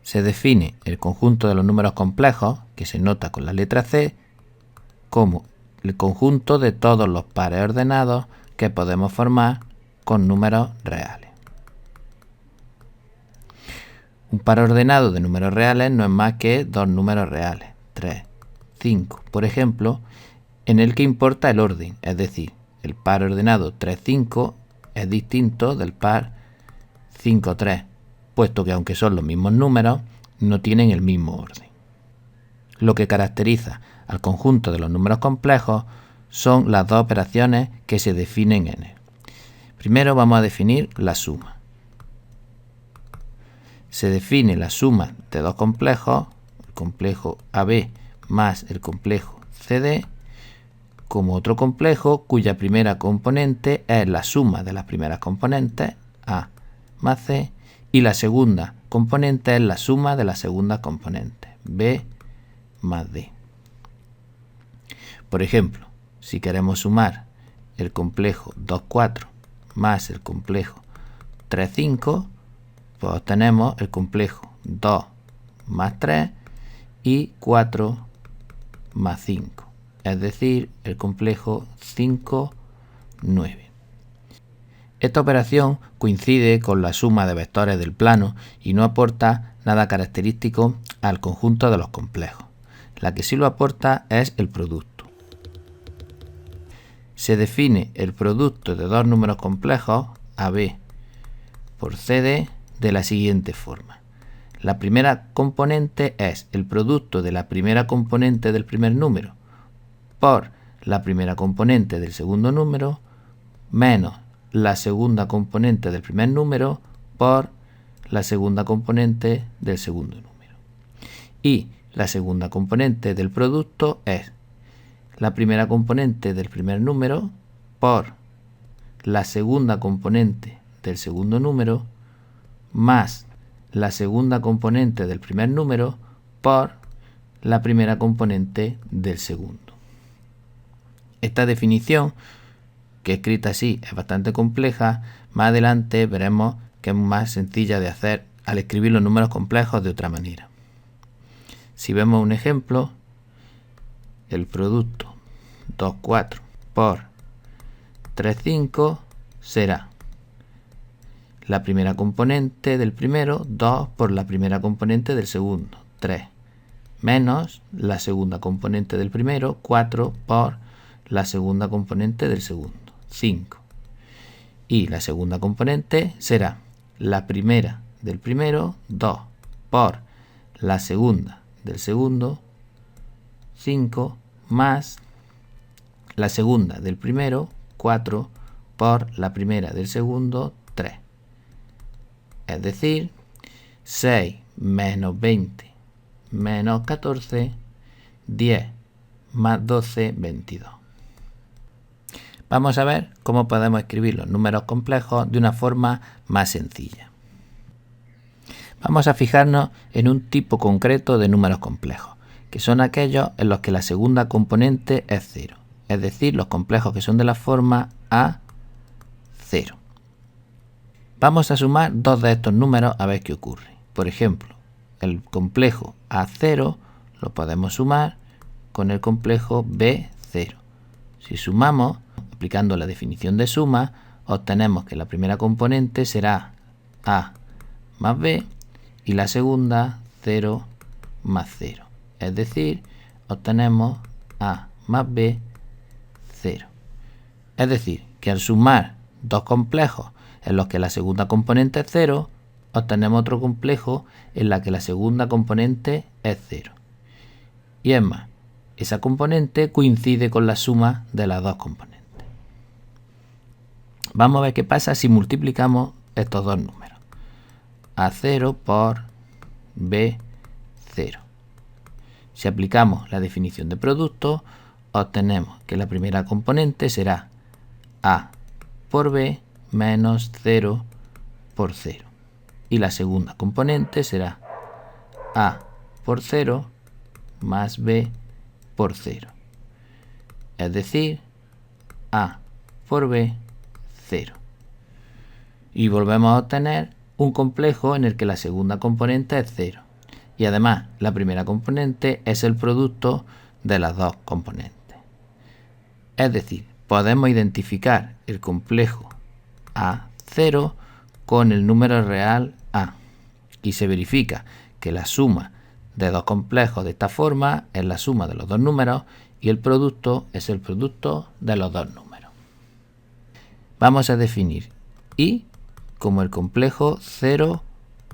Se define el conjunto de los números complejos, que se nota con la letra C, como el conjunto de todos los pares ordenados que podemos formar con números reales. Un par ordenado de números reales no es más que dos números reales, 3, 5, por ejemplo, en el que importa el orden, es decir, el par ordenado 3, 5 es distinto del par 5, 3, puesto que aunque son los mismos números, no tienen el mismo orden. Lo que caracteriza al conjunto de los números complejos son las dos operaciones que se definen en él. Primero vamos a definir la suma. Se define la suma de dos complejos, el complejo AB más el complejo CD, como otro complejo cuya primera componente es la suma de las primeras componentes, A más C, y la segunda componente es la suma de las segundas componentes, B más D. Por ejemplo, si queremos sumar el complejo 2, 4 más el complejo 3, 5, pues obtenemos el complejo 2 más 3 y 4 más 5, es decir, el complejo 5, 9. Esta operación coincide con la suma de vectores del plano y no aporta nada característico al conjunto de los complejos. La que sí lo aporta es el producto. Se define el producto de dos números complejos, AB por CD, de la siguiente forma. La primera componente es el producto de la primera componente del primer número por la primera componente del segundo número menos la segunda componente del primer número por la segunda componente del segundo número. Y la segunda componente del producto es la primera componente del primer número por la segunda componente del segundo número más la segunda componente del primer número por la primera componente del segundo. Esta definición, que escrita así es bastante compleja, más adelante veremos que es más sencilla de hacer al escribir los números complejos de otra manera. Si vemos un ejemplo, el producto 2, 4 por 3, 5 será la primera componente del primero, 2 por la primera componente del segundo, 3, menos la segunda componente del primero, 4 por la segunda componente del segundo, 5. Y la segunda componente será la primera del primero, 2 por la segunda del segundo, 5, más la segunda del primero, 4 por la primera del segundo, 3. Es decir, 6 menos 20 menos 14, 10 más 12, 22. Vamos a ver cómo podemos escribir los números complejos de una forma más sencilla. Vamos a fijarnos en un tipo concreto de números complejos, que son aquellos en los que la segunda componente es 0, es decir, los complejos que son de la forma A0. Vamos a sumar dos de estos números a ver qué ocurre. Por ejemplo, el complejo A0 lo podemos sumar con el complejo B0. Si sumamos, aplicando la definición de suma, obtenemos que la primera componente será A más B y la segunda 0 más 0. Es decir, obtenemos A más B 0. Es decir, que al sumar dos complejos en los que la segunda componente es 0, obtenemos otro complejo en la que la segunda componente es 0. Y es más, esa componente coincide con la suma de las dos componentes. Vamos a ver qué pasa si multiplicamos estos dos números. A0 por B0. Si aplicamos la definición de producto, obtenemos que la primera componente será A por B menos 0 por 0. Y la segunda componente será A por 0 más B por 0. Es decir, A por B, 0. Y volvemos a obtener un complejo en el que la segunda componente es 0. y además la primera componente es el producto de las dos componentes. Es decir, podemos identificar el complejo A0 con el número real A y se verifica que la suma de dos complejos de esta forma es la suma de los dos números y el producto es el producto de los dos números. Vamos a definir I como el complejo 0,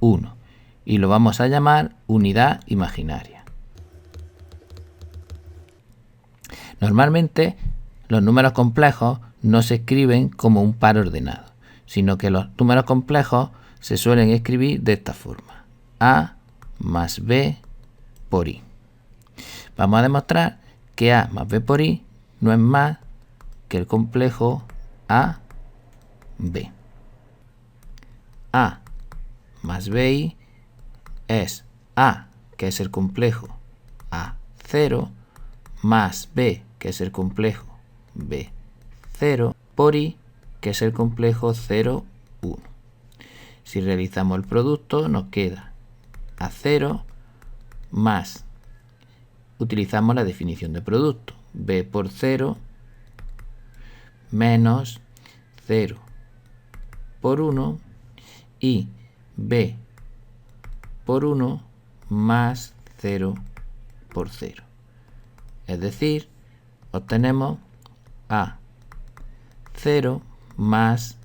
1 y lo vamos a llamar unidad imaginaria. Normalmente los números complejos no se escriben como un par ordenado, sino que los números complejos se suelen escribir de esta forma: A más B por I. Vamos a demostrar que A más B por I no es más que el complejo AB. A más BI es A, que es el complejo A0, más B, que es el complejo B0, por I, que es el complejo 0, 1. Si realizamos el producto, nos queda A0 más, utilizamos la definición de producto, B por 0 menos 0 por 1 y B por 1 más 0 por 0. Es decir, obtenemos A0 más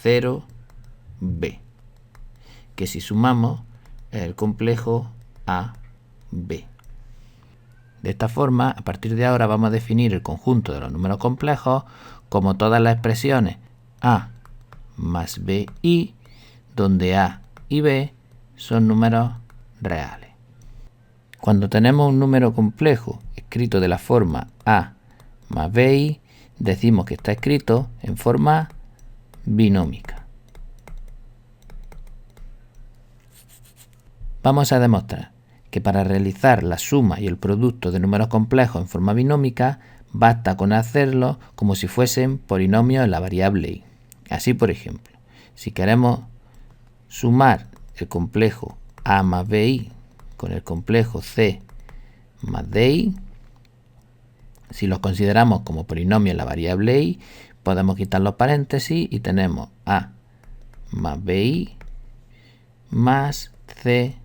0B, que si sumamos es el complejo AB. De esta forma, a partir de ahora vamos a definir el conjunto de los números complejos como todas las expresiones A más BI, donde A y B son números reales. Cuando tenemos un número complejo escrito de la forma A más BI, decimos que está escrito en forma binómica. Vamos a demostrar que para realizar la suma y el producto de números complejos en forma binómica, basta con hacerlo como si fuesen polinomios en la variable i. Así, por ejemplo, si queremos sumar el complejo A más BI con el complejo C más DI, si los consideramos como polinomios en la variable i, podemos quitar los paréntesis y tenemos A más BI más C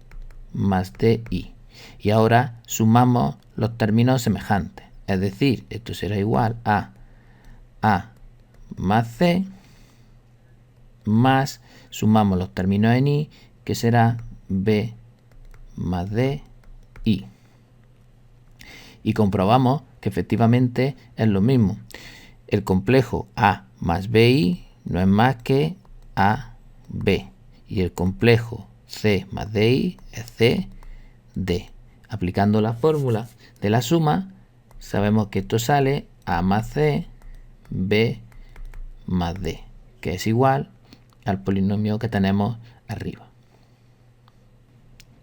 más DI. Y ahora sumamos los términos semejantes, es decir, esto será igual a A más C más, sumamos los términos en i, que será B más DI. Y comprobamos que efectivamente es lo mismo. El complejo A más BI no es más que AB y el complejo C más DI es CD. Aplicando la fórmula de la suma, sabemos que esto sale A más C, B más D, que es igual al polinomio que tenemos arriba.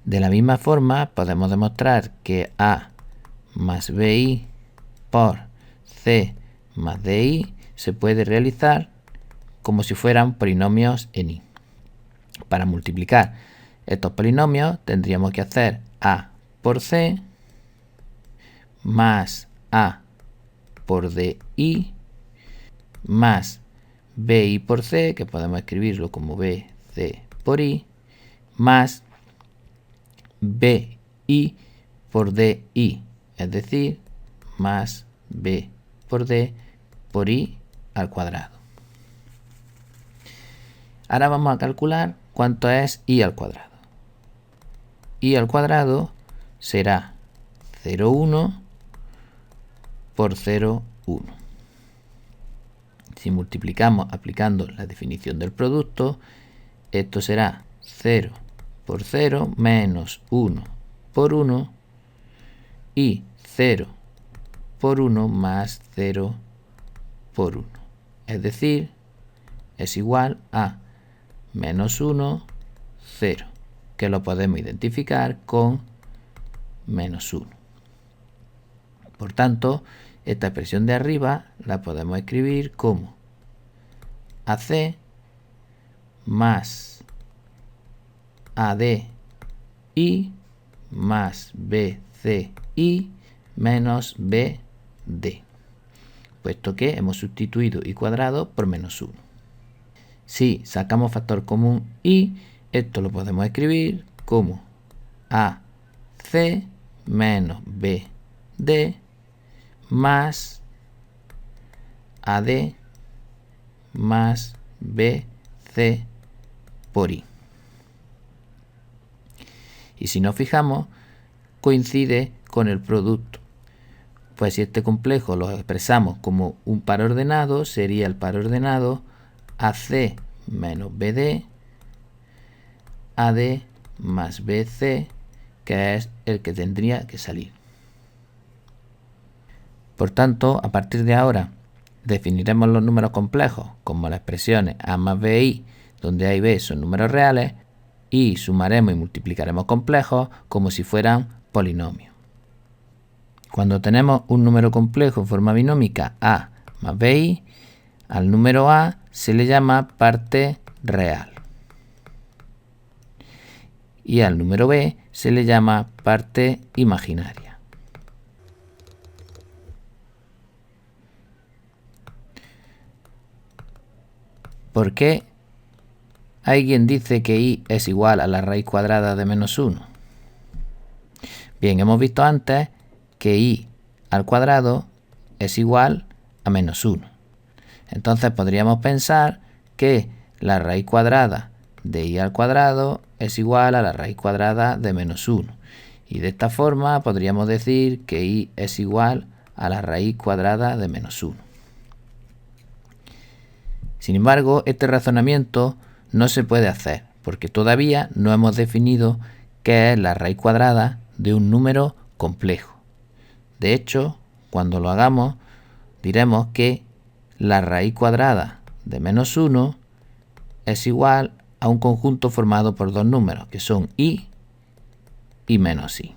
De la misma forma, podemos demostrar que A más BI por C más DI se puede realizar como si fueran polinomios en i. Para multiplicar estos polinomios tendríamos que hacer A por C más A por DI más BI por C, que podemos escribirlo como BC por I, más BI por DI, es decir, más B por D por I al cuadrado. Ahora vamos a calcular cuánto es I al cuadrado. I al cuadrado será 0,1 por 0,1. Si multiplicamos aplicando la definición del producto, esto será 0 por 0 menos 1 por 1 y 0 por 1 más 0 por 1. Es decir, es igual a menos 1, 0, que lo podemos identificar con menos 1. Por tanto, esta expresión de arriba la podemos escribir como AC más AD y más BCI menos BD, puesto que hemos sustituido i cuadrado por menos 1. Si sacamos factor común i, esto lo podemos escribir como AC menos BD más AD más BC por i. Y si nos fijamos, coincide con el producto. Pues si este complejo lo expresamos como un par ordenado, sería el par ordenado AC menos BD, AD más BC, que es el que tendría que salir. Por tanto, a partir de ahora, definiremos los números complejos como las expresiones A más BI, donde A y B son números reales, y sumaremos y multiplicaremos complejos como si fueran polinomios. Cuando tenemos un número complejo en forma binómica A más BI, al número A se le llama parte real y al número B se le llama parte imaginaria. ¿Por qué alguien dice que i es igual a la raíz cuadrada de menos 1? Bien, hemos visto antes que i al cuadrado es igual a menos 1. Entonces podríamos pensar que la raíz cuadrada de i al cuadrado es igual a la raíz cuadrada de menos 1. Y de esta forma podríamos decir que i es igual a la raíz cuadrada de menos 1. Sin embargo, este razonamiento no se puede hacer porque todavía no hemos definido qué es la raíz cuadrada de un número complejo. De hecho, cuando lo hagamos, diremos que la raíz cuadrada de menos 1 es igual a un conjunto formado por dos números, que son i y menos i.